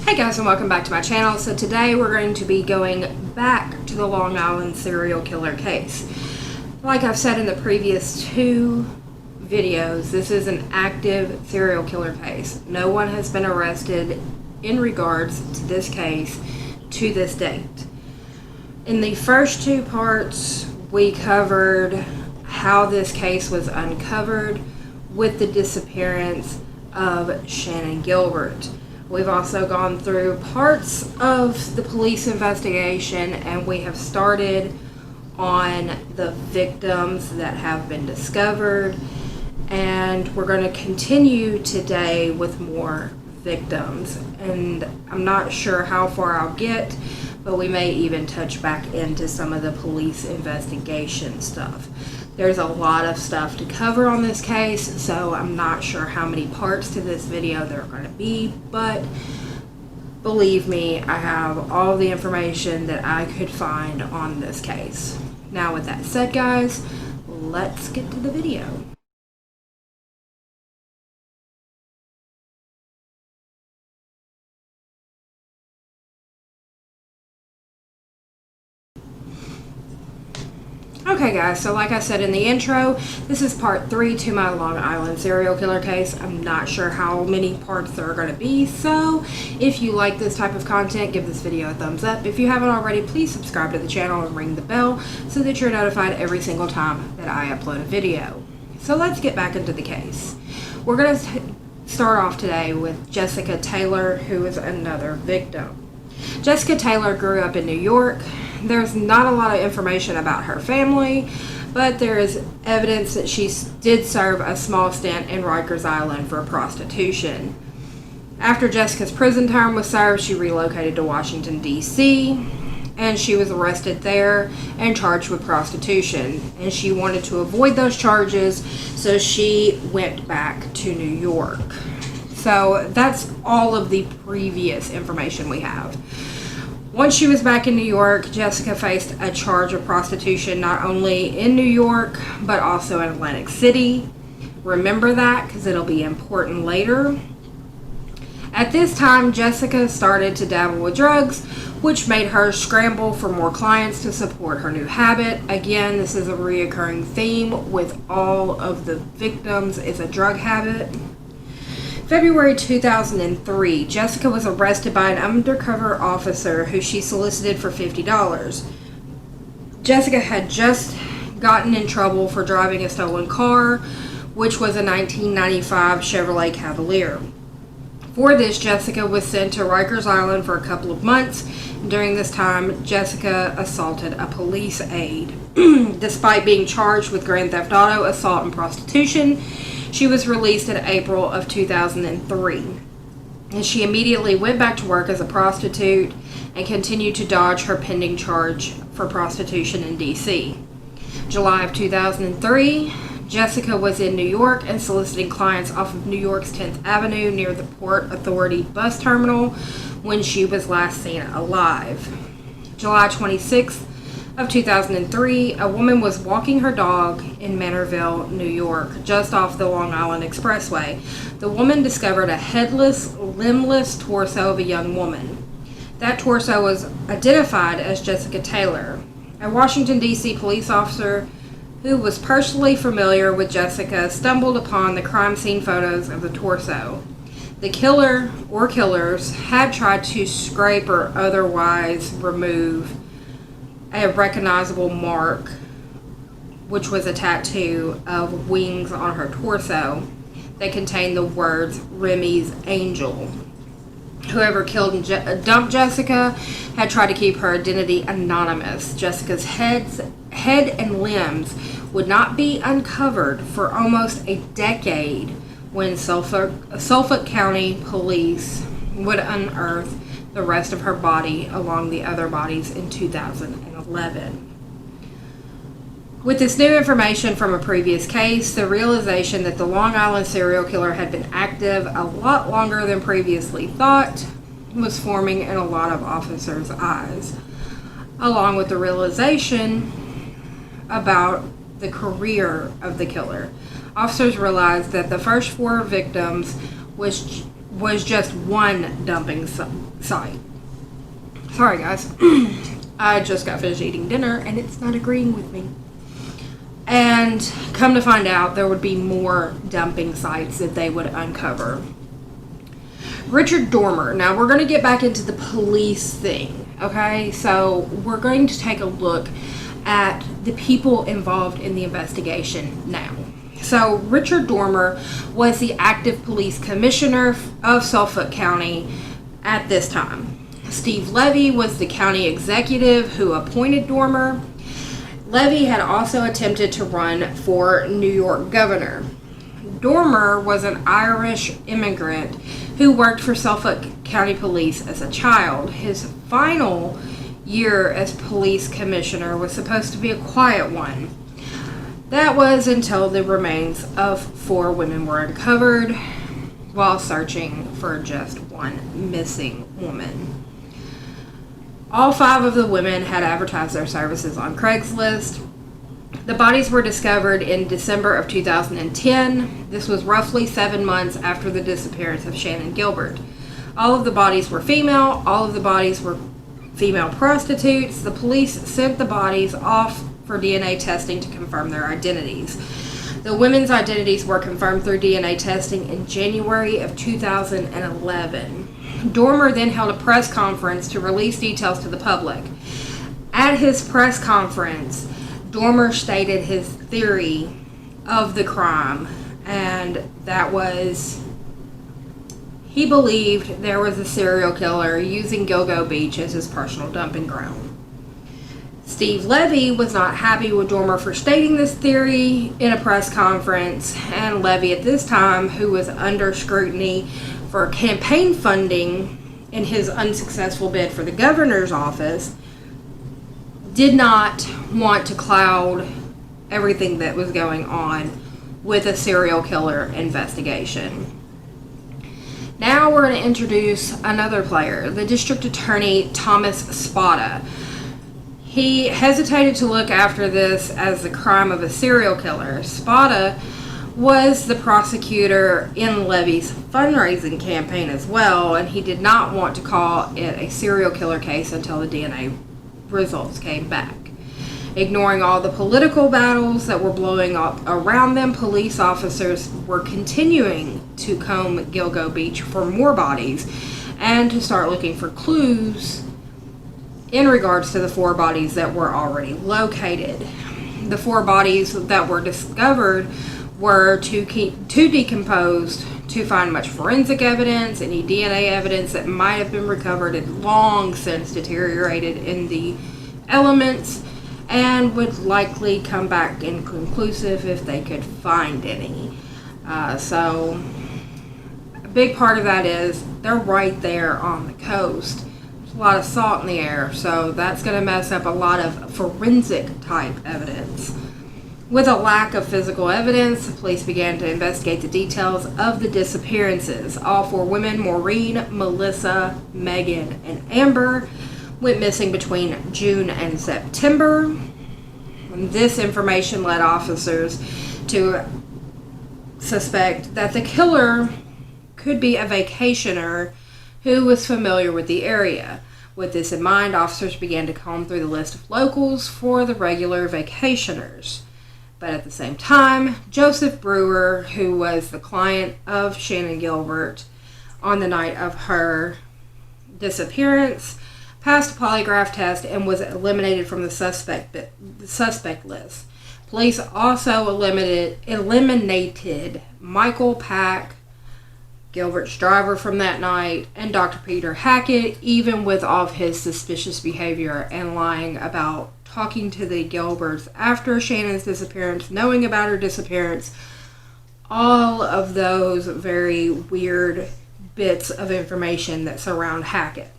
Hey guys, and welcome back to my channel. So today we're going to be going back to the Long Island serial killer case. Like I've said in the previous two videos, this is an active serial killer case. No one has been arrested in regards to this case to this date. In the first two parts, we covered how this case was uncovered with the disappearance of Shannon Gilbert. We've also gone through parts of the police investigation, and we have started on the victims that have been discovered, and we're going to continue today with more victims. And I'm not sure how far I'll get, but we may even touch back into some of the police investigation stuff. There's a lot of stuff to cover on this case, so I'm not sure how many parts to this video there are going to be, but believe me, I have all the information that I could find on this case. Now with that said, guys, let's get to the video. Okay guys, so like I said in the intro, this is part 3 to my Long Island serial killer case. I'm not sure how many parts there are going to be, so if you like this type of content, give this video a thumbs up. If you haven't already, please subscribe to the channel and ring the bell so that you're notified every single time that I upload a video. So let's get back into the case. We're going to start off today with Jessica Taylor, who is another victim. Jessica Taylor grew up in New York. There's not a lot of information about her family, but there is evidence that she did serve a small stint in Rikers Island for prostitution. After Jessica's prison term was served, she relocated to Washington, D.C., and she was arrested there and charged with prostitution. And she wanted to avoid those charges, so she went back to New York. So that's all of the previous information we have. Once she was back in New York, Jessica faced a charge of prostitution not only in New York, but also in Atlantic City. Remember that, because it'll be important later. At this time, Jessica started to dabble with drugs, which made her scramble for more clients to support her new habit. Again, this is a reoccurring theme with all of the victims, is a drug habit. February 2003, Jessica was arrested by an undercover officer who she solicited for $50. Jessica had just gotten in trouble for driving a stolen car, which was a 1995 Chevrolet Cavalier. For this, Jessica was sent to Rikers Island for a couple of months. During this time, Jessica assaulted a police aide. Despite being charged with grand theft auto, assault, and prostitution, she was released in April of 2003, and she immediately went back to work as a prostitute and continued to dodge her pending charge for prostitution in D.C. July of 2003, Jessica was in New York and soliciting clients off of New York's 10th Avenue near the Port Authority bus terminal when she was last seen alive. July 26th of 2003, a woman was walking her dog in Manorville, New York, just off the Long Island Expressway. The woman discovered a headless, limbless torso of a young woman. That torso was identified as Jessica Taylor. A Washington, D.C. police officer who was personally familiar with Jessica stumbled upon the crime scene photos of the torso. The killer or killers had tried to scrape or otherwise remove a recognizable mark, which was a tattoo of wings on her torso that contained the words Remy's Angel. Whoever killed and dumped Jessica had tried to keep her identity anonymous. Jessica's head and limbs would not be uncovered for almost a decade when Suffolk County Police would unearth the rest of her body along the other bodies in 2011. With this new information from a previous case, the realization that the Long Island serial killer had been active a lot longer than previously thought was forming in a lot of officers' eyes, along with the realization about the career of the killer. Officers realized that the first 4 victims was just one dumping site. Sorry, guys. I just got finished eating dinner, and it's not agreeing with me. And come to find out, there would be more dumping sites that they would uncover. Richard Dormer. Now, we're going to get back into the police thing, okay? So, we're going to take a look at the people involved in the investigation now. So, Richard Dormer was the active police commissioner of Suffolk County at this time. Steve Levy was the county executive who appointed Dormer. Levy had also attempted to run for New York governor. Dormer was an Irish immigrant who worked for Suffolk County Police as a child. His final year as police commissioner was supposed to be a quiet one. That was until the remains of 4 women were uncovered while searching for just one missing woman. All 5 of the women had advertised their services on Craigslist. The bodies were discovered in December of 2010. This was roughly 7 months after the disappearance of Shannon Gilbert. All of the bodies were female. All of the bodies were female prostitutes. The police sent the bodies off for DNA testing to confirm their identities. The women's identities were confirmed through DNA testing in January of 2011. Dormer then held a press conference to release details to the public. At his press conference, Dormer stated his theory of the crime, and that was he believed there was a serial killer using Gilgo Beach as his personal dumping ground. Steve Levy was not happy with Dormer for stating this theory in a press conference, and Levy at this time, who was under scrutiny for campaign funding in his unsuccessful bid for the governor's office, did not want to cloud everything that was going on with a serial killer investigation. Now we're going to introduce another player, the District Attorney Thomas Spada. He hesitated to look after this as the crime of a serial killer. Spada was the prosecutor in Levy's fundraising campaign as well, and he did not want to call it a serial killer case until the DNA results came back. Ignoring all the political battles that were blowing up around them, police officers were continuing to comb Gilgo Beach for more bodies and to start looking for clues in regards to the 4 bodies that were already located. The 4 bodies that were discovered were too decomposed to find much forensic evidence. Any DNA evidence that might have been recovered had long since deteriorated in the elements and would likely come back inconclusive if they could find any. So a big part of that is they're right there on the coast. There's a lot of salt in the air, so that's going to mess up a lot of forensic type evidence. With a lack of physical evidence, the police began to investigate the details of the disappearances. All 4 women, Maureen, Melissa, Megan, and Amber, went missing between June and September. And this information led officers to suspect that the killer could be a vacationer who was familiar with the area. With this in mind, officers began to comb through the list of locals for the regular vacationers. But at the same time, Joseph Brewer, who was the client of Shannon Gilbert on the night of her disappearance, passed a polygraph test and was eliminated from the suspect list. Police also eliminated Michael Pack, Gilbert's driver from that night, and Dr. Peter Hackett, even with all of his suspicious behavior and lying about talking to the Gilberts after Shannon's disappearance, knowing about her disappearance, all of those very weird bits of information that surround Hackett.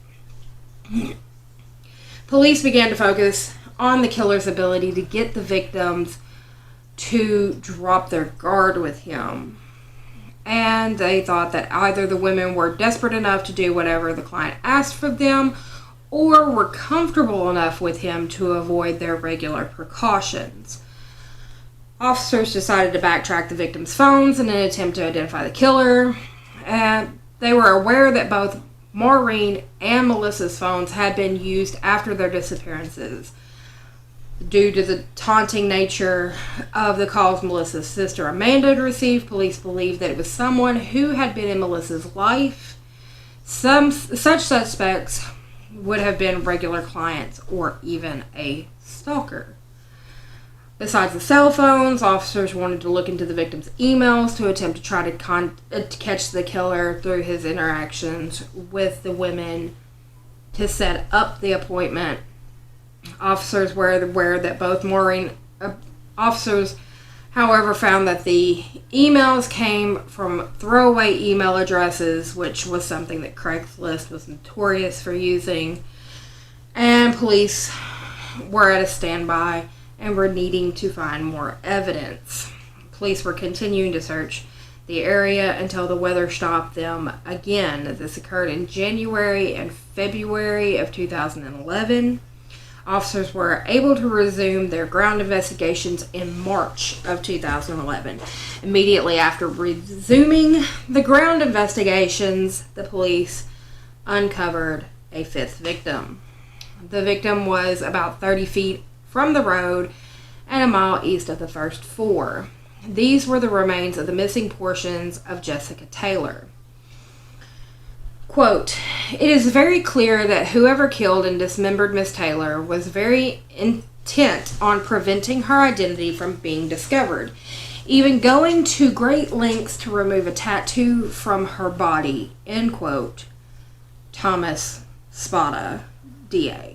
Police began to focus on the killer's ability to get the victims to drop their guard with him. And they thought that either the women were desperate enough to do whatever the client asked for them, or were comfortable enough with him to avoid their regular precautions. Officers decided to backtrack the victims' phones in an attempt to identify the killer, and they were aware that both Maureen and Melissa's phones had been used after their disappearances. Due to the taunting nature of the calls Melissa's sister Amanda had received, police believed that it was someone who had been in Melissa's life. Such suspects would have been regular clients or even a stalker. Besides the cell phones, officers wanted to look into the victim's emails to attempt to try to catch the killer through his interactions with the women to set up the appointment. Officers were aware that both officers, however, found that the emails came from throwaway email addresses, which was something that Craigslist was notorious for using, and police were at a standby and were needing to find more evidence. Police were continuing to search the area until the weather stopped them again. This occurred in January and February of 2011. Officers were able to resume their ground investigations in March of 2011. Immediately after resuming the ground investigations, the police uncovered a fifth victim. The victim was about 30 feet from the road and a mile east of the first four. These were the remains of the missing portions of Jessica Taylor. Quote, "It is very clear that whoever killed and dismembered Miss Taylor was very intent on preventing her identity from being discovered, even going to great lengths to remove a tattoo from her body." End quote. Thomas Spada, DA.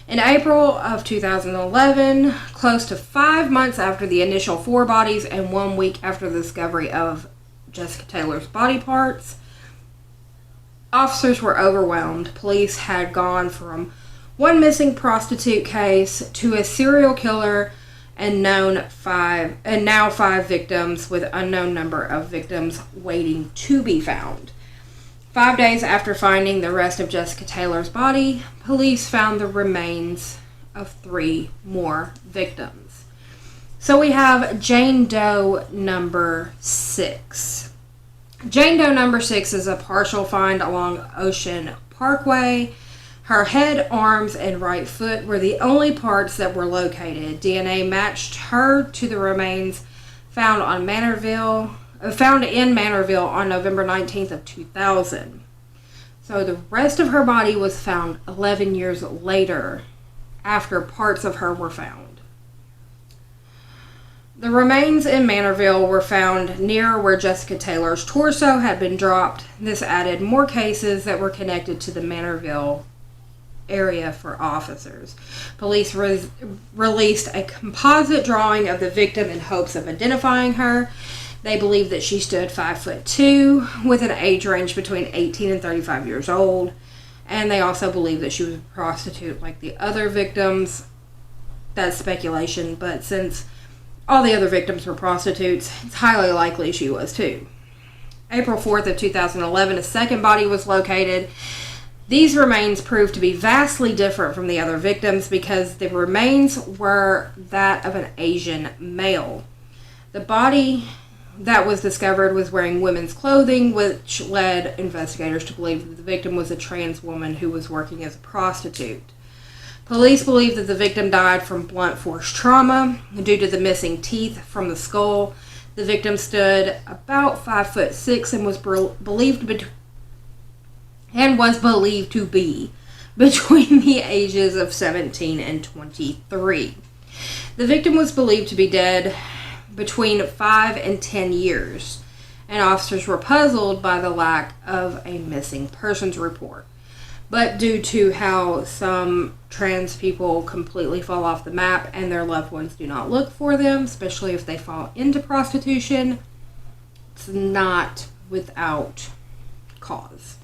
In April of 2011, close to 5 months after the initial 4 bodies and 1 week after the discovery of Jessica Taylor's body parts, officers were overwhelmed. Police had gone from one missing prostitute case to a serial killer and now 5 victims, with unknown number of victims waiting to be found. 5 days after finding the rest of Jessica Taylor's body, police found the remains of 3 more victims. So we have Jane Doe number 6. Jane Doe number 6 is a partial find along Ocean Parkway. Her head, arms, and right foot were the only parts that were located. DNA matched her to the remains found in Manorville on November 19th of 2000. So the rest of her body was found 11 years later, after parts of her were found. The remains in Manorville were found near where Jessica Taylor's torso had been dropped. This added more cases that were connected to the Manorville area for officers. Police released a composite drawing of the victim in hopes of identifying her. They believed that she stood 5'2", with an age range between 18 and 35 years old. And they also believed that she was a prostitute like the other victims. That's speculation, but since all the other victims were prostitutes, it's highly likely she was too. April 4th of 2011, a second body was located. These remains proved to be vastly different from the other victims because the remains were that of an Asian male. The body that was discovered was wearing women's clothing, which led investigators to believe that the victim was a trans woman who was working as a prostitute. Police believe that the victim died from blunt force trauma due to the missing teeth from the skull. The victim stood about 5'6" and was believed to be between the ages of 17 and 23. The victim was believed to be dead between 5 and 10 years, and officers were puzzled by the lack of a missing persons report. But due to how some trans people completely fall off the map and their loved ones do not look for them, especially if they fall into prostitution, it's not without cause.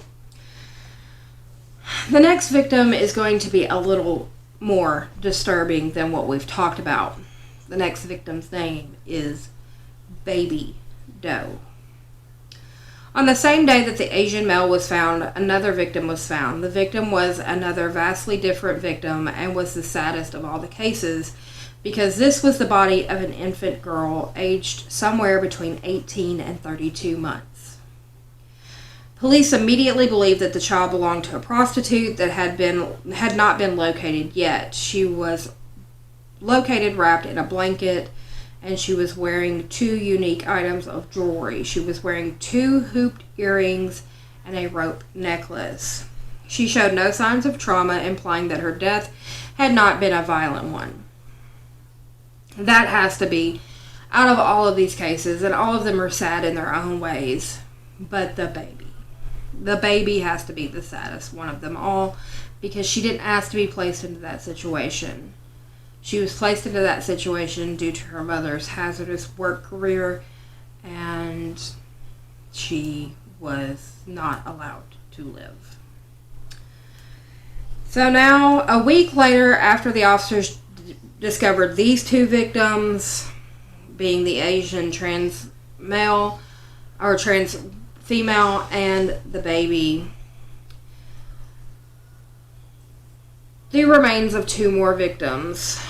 The next victim is going to be a little more disturbing than what we've talked about. The next victim's name is Baby Doe. On the same day that the Asian male was found, another victim was found. The victim was another vastly different victim and was the saddest of all the cases because this was the body of an infant girl aged somewhere between 18 and 32 months. Police immediately believed that the child belonged to a prostitute that had not been located yet. She was located wrapped in a blanket, and she was wearing 2 unique items of jewelry. She was wearing 2 hooped earrings and a rope necklace. She showed no signs of trauma, implying that her death had not been a violent one. That has to be, out of all of these cases, and all of them are sad in their own ways, but the baby has to be the saddest one of them all, because she didn't ask to be placed into that situation. She was placed into that situation due to her mother's hazardous work career, and she was not allowed to live. So now, a week later, after the officers discovered these 2 victims, being the Asian trans male, or trans female, and the baby, the remains of 2 more victims.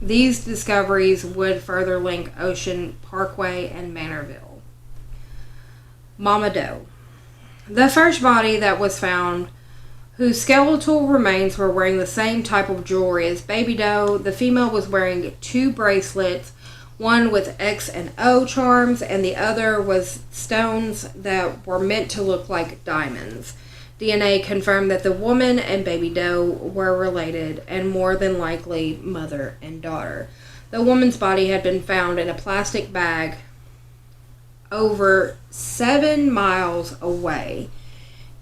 These discoveries would further link Ocean Parkway and Manorville. Mama Doe. The first body that was found, whose skeletal remains were wearing the same type of jewelry as Baby Doe, the female was wearing 2 bracelets, one with X and O charms, and the other was stones that were meant to look like diamonds. DNA confirmed that the woman and Baby Doe were related, and more than likely mother and daughter. The woman's body had been found in a plastic bag over 7 miles away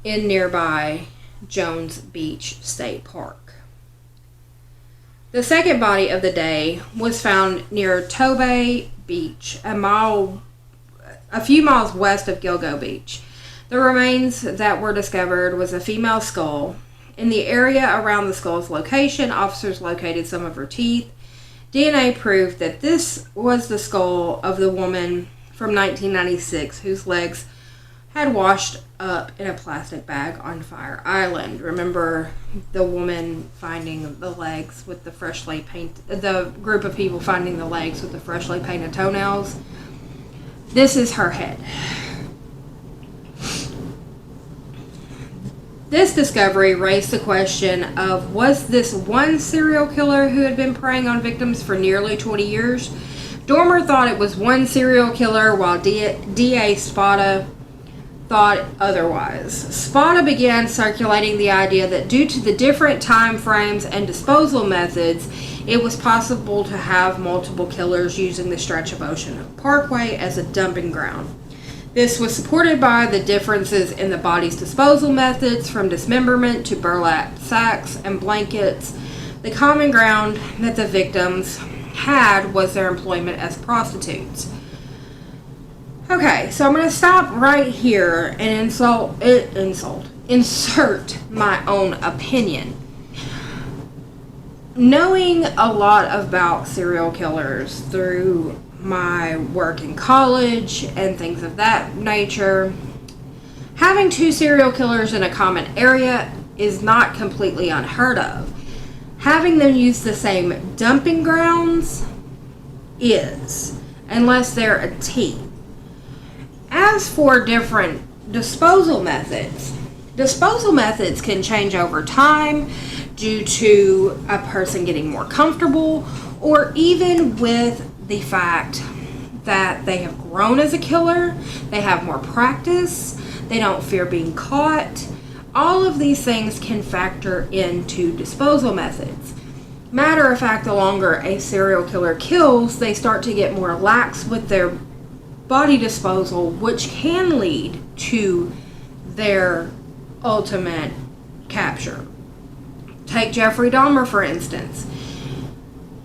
in nearby Jones Beach State Park. The second body of the day was found near Tobay Beach, a few miles west of Gilgo Beach. The remains that were discovered was a female skull. In the area around the skull's location, officers located some of her teeth. DNA proved that this was the skull of the woman from 1996 whose legs had washed up in a plastic bag on Fire Island. Remember the woman finding the legs with the freshly painted, the group of people finding the legs with the freshly painted toenails? This is her head. This discovery raised the question of, was this one serial killer who had been preying on victims for nearly 20 years? Dormer thought it was one serial killer, while D.A. Spada thought otherwise. Spada began circulating the idea that due to the different time frames and disposal methods, it was possible to have multiple killers using the stretch of Ocean Parkway as a dumping ground. This was supported by the differences in the body's disposal methods, from dismemberment to burlap sacks and blankets. The common ground that the victims had was their employment as prostitutes. Okay, so I'm going to stop right here and insert my own opinion. Knowing a lot about serial killers through my work in college and things of that nature, having 2 serial killers in a common area is not completely unheard of. Having them use the same dumping grounds is, unless they're a team. As for different disposal methods can change over time due to a person getting more comfortable, or even with the fact that they have grown as a killer, they have more practice, they don't fear being caught. All of these things can factor into disposal methods. Matter of fact, the longer a serial killer kills, they start to get more lax with their body disposal, which can lead to their ultimate capture. Take Jeffrey Dahmer, for instance.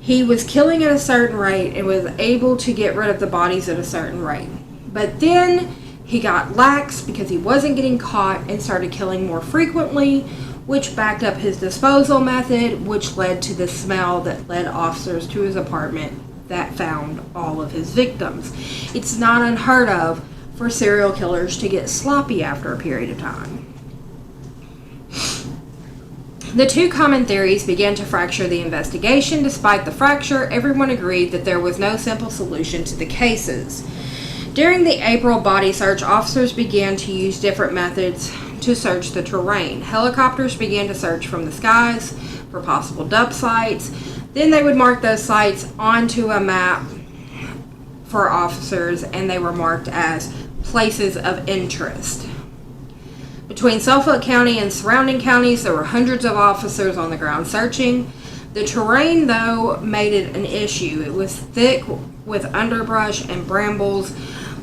He was killing at a certain rate and was able to get rid of the bodies at a certain rate. But then he got lax because he wasn't getting caught and started killing more frequently, which backed up his disposal method, which led to the smell that led officers to his apartment that found all of his victims. It's not unheard of for serial killers to get sloppy after a period of time. The 2 common theories began to fracture the investigation. Despite the fracture, everyone agreed that there was no simple solution to the cases. During the April body search, officers began to use different methods to search the terrain. Helicopters began to search from the skies for possible dump sites. Then they would mark those sites onto a map for officers, and they were marked as places of interest. Between Suffolk County and surrounding counties, there were hundreds of officers on the ground searching. The terrain, though, made it an issue. It was thick with underbrush and brambles,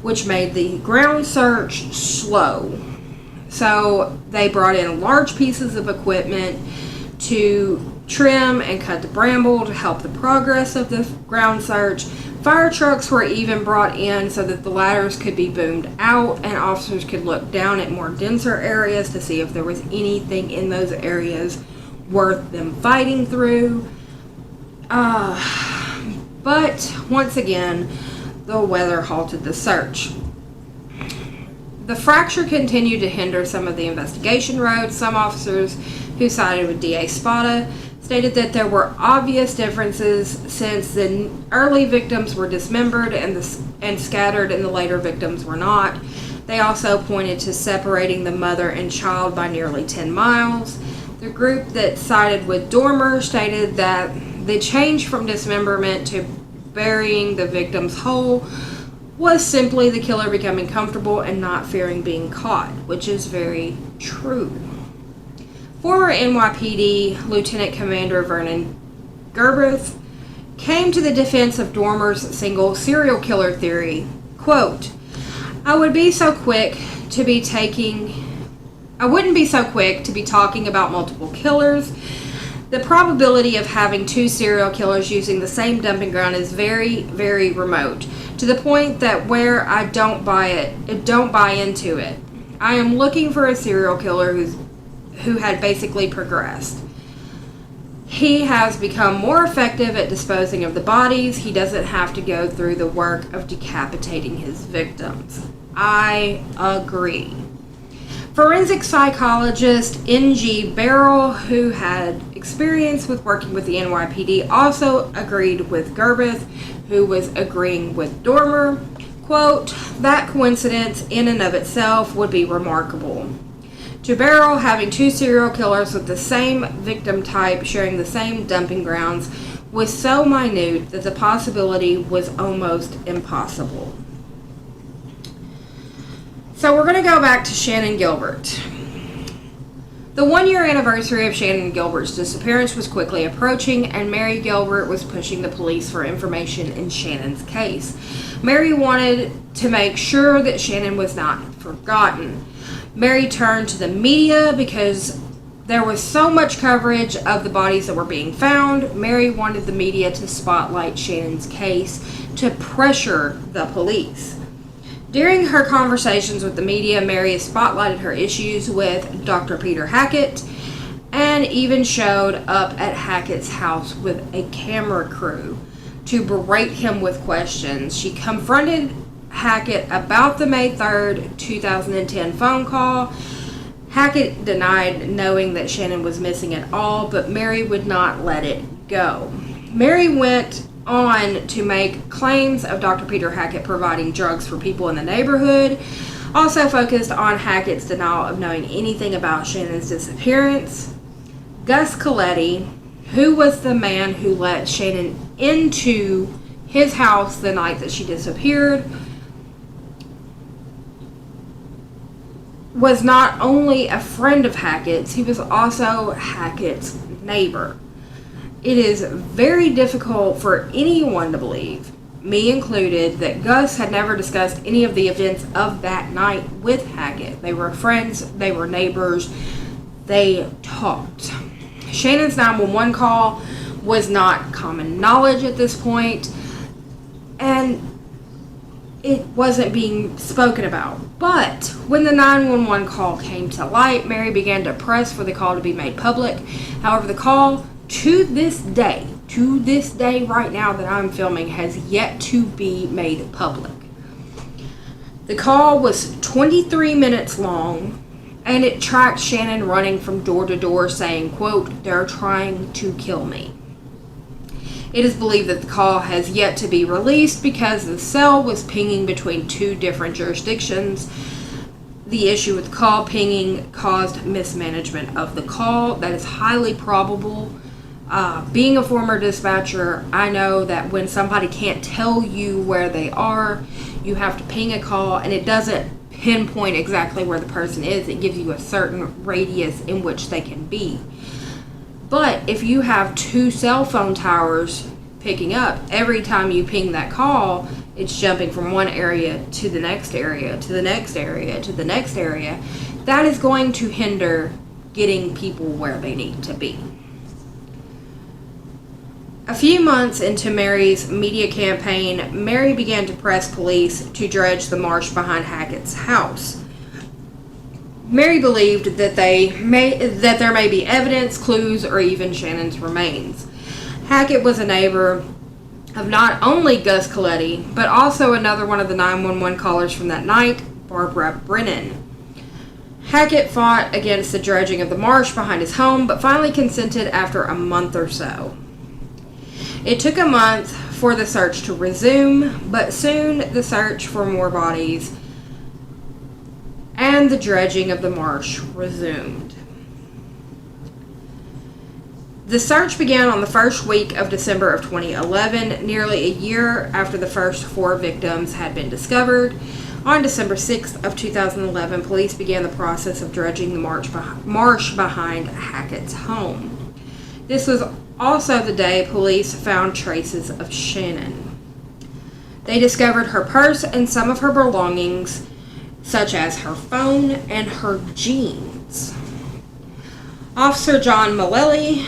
which made the ground search slow. So they brought in large pieces of equipment to trim and cut the bramble to help the progress of the ground search. Fire trucks were even brought in so that the ladders could be boomed out and officers could look down at more denser areas to see if there was anything in those areas worth them fighting through. But once again, the weather halted the search. The fracture continued to hinder some of the investigation roads. Some officers who sided with DA Spada stated that there were obvious differences since the early victims were dismembered and scattered and the later victims were not. They also pointed to separating the mother and child by nearly 10 miles. The group that sided with Dormer stated that the change from dismemberment to burying the victims whole was simply the killer becoming comfortable and not fearing being caught, which is very true. Former NYPD Lieutenant Commander Vernon Gilbert came to the defense of Dormer's single serial killer theory. Quote, I wouldn't be so quick to be talking about multiple killers. The probability of having two serial killers using the same dumping ground is very, very remote, to the point that where I don't buy into it. I am looking for a serial killer who had basically progressed. He has become more effective at disposing of the bodies. He doesn't have to go through the work of decapitating his victims. I agree. Forensic psychologist N.G. Barrell, who had experience with working with the NYPD, also agreed with Gilbert, who was agreeing with Dormer. Quote, that coincidence in and of itself would be remarkable. To Barrell, having two serial killers with the same victim type sharing the same dumping grounds was so minute that the possibility was almost impossible. So we're going to go back to Shannon Gilbert. The 1-year anniversary of Shannon Gilbert's disappearance was quickly approaching, and Mary Gilbert was pushing the police for information in Shannon's case. Mary wanted to make sure that Shannon was not forgotten. Mary turned to the media because there was so much coverage of the bodies that were being found. Mary wanted the media to spotlight Shannon's case to pressure the police. During her conversations with the media, Mary spotlighted her issues with Dr. Peter Hackett and even showed up at Hackett's house with a camera crew to berate him with questions. She confronted Hackett about the May 3rd, 2010 phone call. Hackett denied knowing that Shannon was missing at all, but Mary would not let it go. Mary went on to make claims of Dr. Peter Hackett providing drugs for people in the neighborhood, also focused on Hackett's denial of knowing anything about Shannon's disappearance. Gus Coletti, who was the man who let Shannon into his house the night that she disappeared, was not only a friend of Hackett's, he was also Hackett's neighbor. It is very difficult for anyone to believe, me included, that Gus had never discussed any of the events of that night with Hackett. They were friends, they were neighbors, they talked. Shannon's 911 call was not common knowledge at this point, and it wasn't being spoken about. But when the 911 call came to light, Mary began to press for the call to be made public. However, the call to this day right now that I'm filming, has yet to be made public. The call was 23 minutes long, and it tracked Shannon running from door to door saying, quote, they're trying to kill me. It is believed that the call has yet to be released because the cell was pinging between 2 different jurisdictions. The issue with call pinging caused mismanagement of the call. That is highly probable. Being a former dispatcher, I know that when somebody can't tell you where they are, you have to ping a call, and it doesn't pinpoint exactly where the person is. It gives you a certain radius in which they can be. But if you have 2 cell phone towers picking up, every time you ping that call, it's jumping from one area to the next area, to the next area, to the next area. That is going to hinder getting people where they need to be. A few months into Mary's media campaign, Mary began to press police to dredge the marsh behind Hackett's house. Mary believed that there may be evidence, clues, or even Shannon's remains. Hackett was a neighbor of not only Gus Coletti, but also another one of the 911 callers from that night, Barbara Brennan. Hackett fought against the dredging of the marsh behind his home, but finally consented after a month or so. It took a month for the search to resume, but soon the search for more bodies and the dredging of the marsh resumed. The search began on the first week of December of 2011, nearly a year after the first 4 victims had been discovered. On December 6th of 2011, police began the process of dredging the marsh behind Hackett's home. This was also the day police found traces of Shannon. They discovered her purse and some of her belongings, such as her phone and her jeans. Officer John Mullally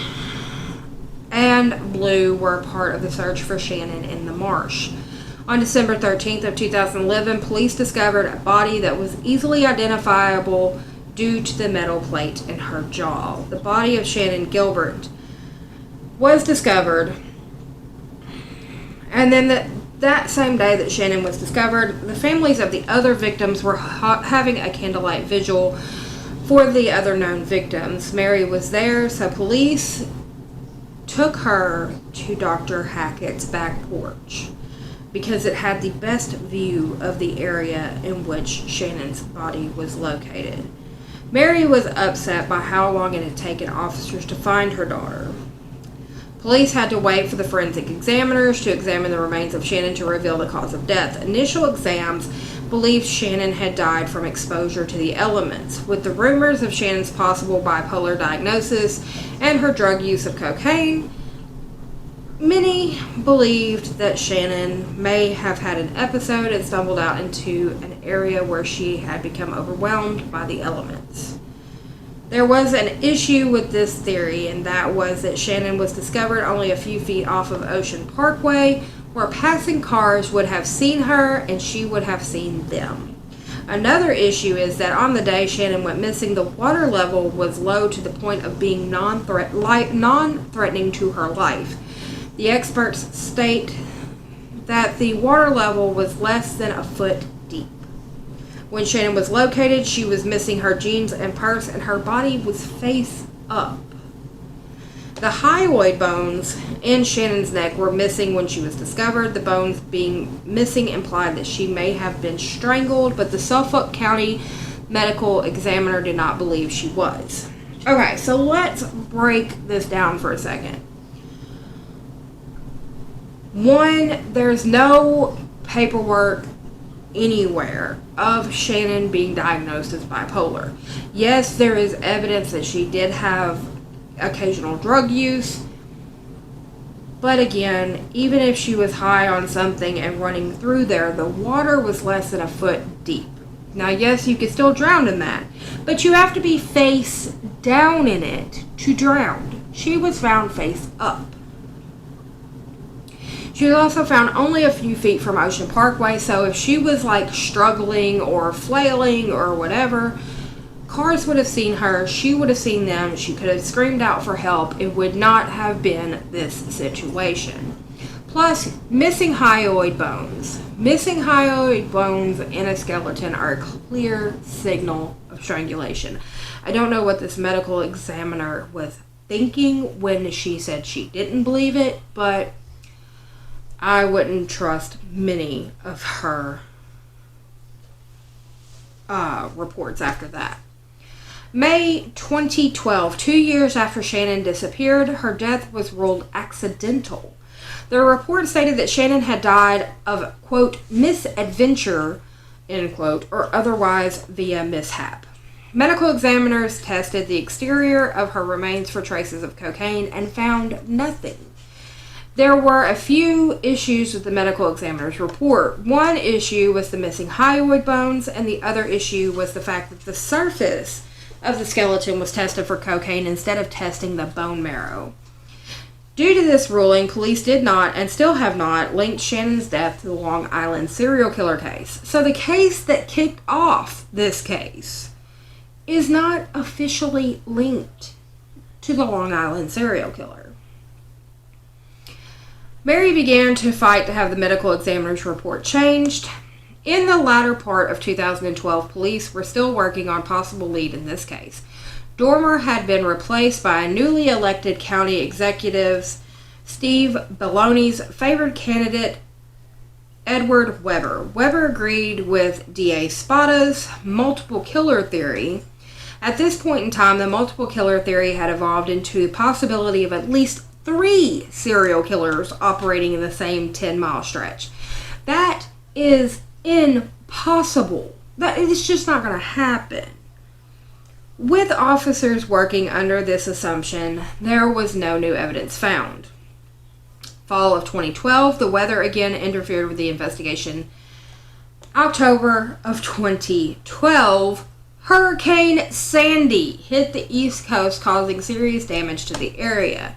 and Blue were part of the search for Shannon in the marsh. On December 13th of 2011, police discovered a body that was easily identifiable due to the metal plate in her jaw. The body of Shannon Gilbert was discovered, and then that same day that Shannon was discovered, the families of the other victims were having a candlelight vigil for the other known victims. Mary was there, so police took her to Dr. Hackett's back porch because it had the best view of the area in which Shannon's body was located. Mary was upset by how long it had taken officers to find her daughter. Police had to wait for the forensic examiners to examine the remains of Shannon to reveal the cause of death. Initial exams believed Shannon had died from exposure to the elements. With the rumors of Shannon's possible bipolar diagnosis and her drug use of cocaine, many believed that Shannon may have had an episode and stumbled out into an area where she had become overwhelmed by the elements. There was an issue with this theory, and that was that Shannon was discovered only a few feet off of Ocean Parkway, where passing cars would have seen her and she would have seen them. Another issue is that on the day Shannon went missing, the water level was low to the point of being non-threatening to her life. The experts state that the water level was less than a foot deep. When Shannon was located, she was missing her jeans and purse, and her body was face up. The hyoid bones in Shannon's neck were missing when she was discovered. The bones being missing implied that she may have been strangled, but the Suffolk County medical examiner did not believe she was. Okay, so let's break this down for a second. One, there's no paperwork anywhere of Shannon being diagnosed as bipolar. Yes, there is evidence that she did have occasional drug use, but again, even if she was high on something and running through there, the water was less than a foot deep. Now, yes, you could still drown in that, but you have to be face down in it to drown. She was found face up. She was also found only a few feet from Ocean Parkway, so if she was like struggling or flailing or whatever, cars would have seen her, she would have seen them, she could have screamed out for help. It would not have been this situation. Plus, missing hyoid bones. Missing hyoid bones in a skeleton are a clear signal of strangulation. I don't know what this medical examiner was thinking when she said she didn't believe it, but I wouldn't trust many of her reports after that. May 2012, 2 years after Shannon disappeared, her death was ruled accidental. The report stated that Shannon had died of, quote, misadventure, end quote, or otherwise via mishap. Medical examiners tested the exterior of her remains for traces of cocaine and found nothing. There were a few issues with the medical examiner's report. One issue was the missing hyoid bones, and the other issue was the fact that the surface of the skeleton was tested for cocaine instead of testing the bone marrow. Due to this ruling, police did not, and still have not, linked Shannon's death to the Long Island serial killer case. So the case that kicked off this case is not officially linked to the Long Island serial killer. Mary began to fight to have the medical examiner's report changed. In the latter part of 2012, police were still working on possible lead in this case. Dormer had been replaced by a newly elected county executive, Steve Belloni's favored candidate, Edward Weber. Weber agreed with DA Spada's multiple killer theory. At this point in time, the multiple killer theory had evolved into the possibility of at least 3 serial killers operating in the same 10-mile stretch. That is impossible. That is just not going to happen. With officers working under this assumption, there was no new evidence found. Fall of 2012, the weather again interfered with the investigation. October of 2012, Hurricane Sandy hit the East Coast, causing serious damage to the area.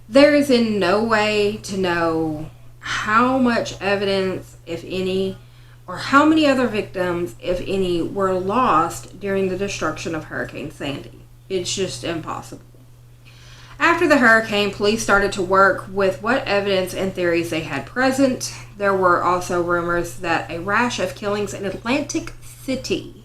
There is in no way to know how much evidence, if any, or how many other victims, if any, were lost during the destruction of Hurricane Sandy. It's just impossible. After the hurricane, police started to work with what evidence and theories they had present. There were also rumors that a rash of killings in Atlantic City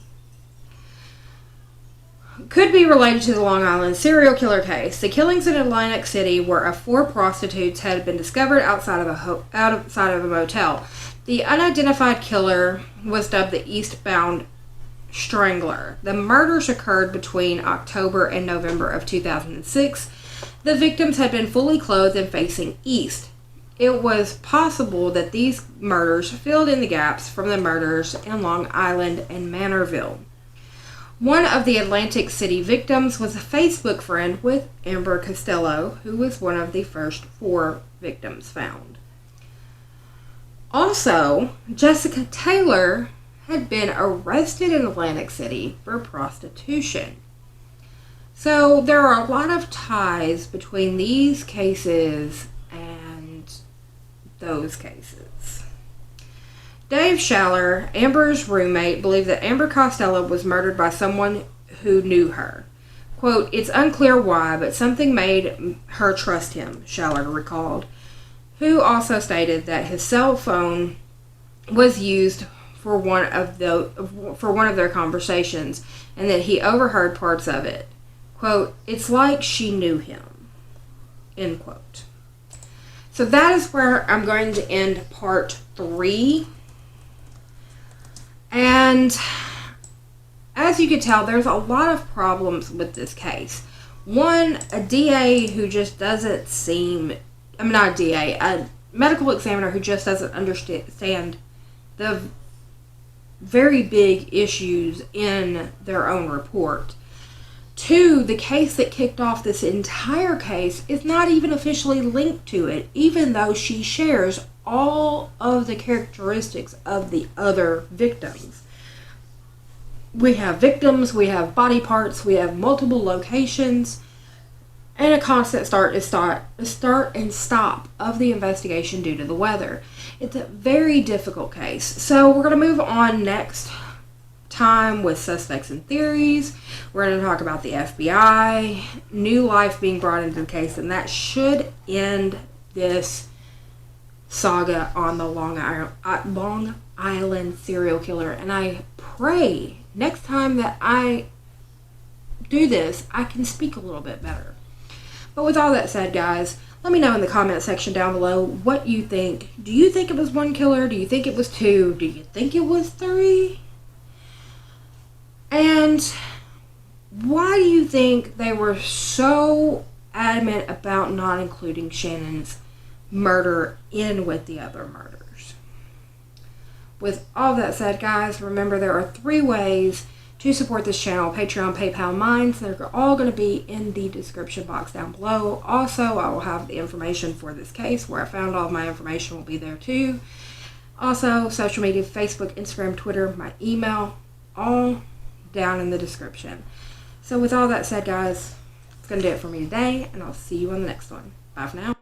could be related to the Long Island serial killer case. The killings in Atlantic City were of 4 prostitutes had been discovered outside of a motel. The unidentified killer was dubbed the Eastbound Strangler. The murders occurred between October and November of 2006. The victims had been fully clothed and facing east. It was possible that these murders filled in the gaps from the murders in Long Island and Manorville. One of the Atlantic City victims was a Facebook friend with Amber Costello, who was one of the first 4 victims found. Also, Jessica Taylor had been arrested in Atlantic City for prostitution. So there are a lot of ties between these cases and those cases. Dave Schaller, Amber's roommate, believed that Amber Costello was murdered by someone who knew her. Quote, "It's unclear why, but something made her trust him," Schaller recalled, who also stated that his cell phone was used for one of their conversations and that he overheard parts of it. Quote, "It's like she knew him," end quote. So that is where I'm going to end part 3. And as you can tell, there's a lot of problems with this case. One, a DA who just doesn't seem, not a DA, a medical examiner who just doesn't understand the very big issues in their own report. 2, the case that kicked off this entire case is not even officially linked to it, even though she shares all of the characteristics of the other victims. We have victims, we have body parts, we have multiple locations, and a constant start and stop of the investigation due to the weather. It's a very difficult case. So we're going to move on next time with suspects and theories. We're going to talk about the FBI, new life being brought into the case, and that should end this saga on the Long Island serial killer. And I pray next time that I do this, I can speak a little bit better. But with all that said, guys, let me know in the comment section down below what you think. Do you think it was one killer? Do you think it was two? Do you think it was three? And why do you think they were so adamant about not including Shannon's murder in with the other murders? With all that said, guys, remember there are 3 ways to support this channel: Patreon, PayPal, Mines. They're all going to be in the description box down below. Also, I will have the information for this case. Where I found all of my information will be there too. Also, social media, Facebook, Instagram, Twitter, my email, all down in the description. So with all that said, guys, it's going to do it for me today, and I'll see you on the next one. Bye for now.